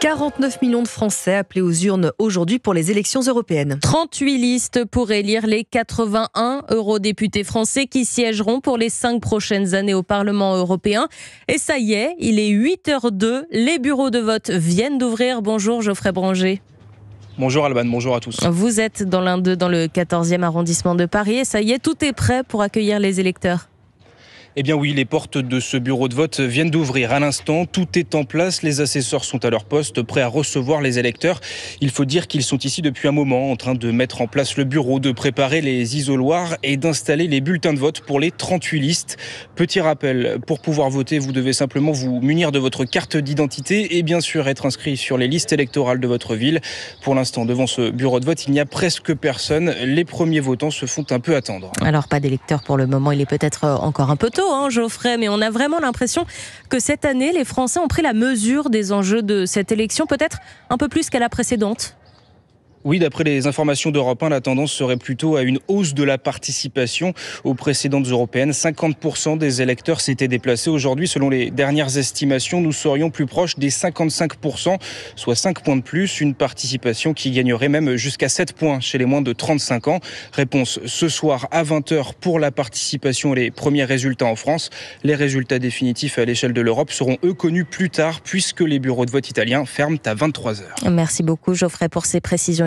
49 millions de Français appelés aux urnes aujourd'hui pour les élections européennes. 38 listes pour élire les 81 eurodéputés français qui siégeront pour les 5 prochaines années au Parlement européen. Et ça y est, il est 8h02. Les bureaux de vote viennent d'ouvrir. Bonjour Geoffrey Branger. Bonjour Alban, bonjour à tous. Vous êtes dans l'un d'eux, dans le 14e arrondissement de Paris. Et ça y est, tout est prêt pour accueillir les électeurs. Eh bien oui, les portes de ce bureau de vote viennent d'ouvrir à l'instant. Tout est en place, les assesseurs sont à leur poste, prêts à recevoir les électeurs. Il faut dire qu'ils sont ici depuis un moment, en train de mettre en place le bureau, de préparer les isoloirs et d'installer les bulletins de vote pour les 38 listes. Petit rappel, pour pouvoir voter, vous devez simplement vous munir de votre carte d'identité et bien sûr être inscrit sur les listes électorales de votre ville. Pour l'instant, devant ce bureau de vote, il n'y a presque personne. Les premiers votants se font un peu attendre. Alors pas d'électeurs pour le moment, il est peut-être encore un peu tôt, Geoffrey, mais on a vraiment l'impression que cette année, les Français ont pris la mesure des enjeux de cette élection, peut-être un peu plus qu'à la précédente. Oui, d'après les informations d'Europe 1, la tendance serait plutôt à une hausse de la participation aux précédentes européennes. 50% des électeurs s'étaient déplacés. Aujourd'hui, selon les dernières estimations, nous serions plus proches des 55%, soit 5 points de plus. Une participation qui gagnerait même jusqu'à 7 points chez les moins de 35 ans. Réponse ce soir à 20h pour la participation et les premiers résultats en France. Les résultats définitifs à l'échelle de l'Europe seront eux connus plus tard puisque les bureaux de vote italiens ferment à 23h. Merci beaucoup Geoffrey pour ces précisions.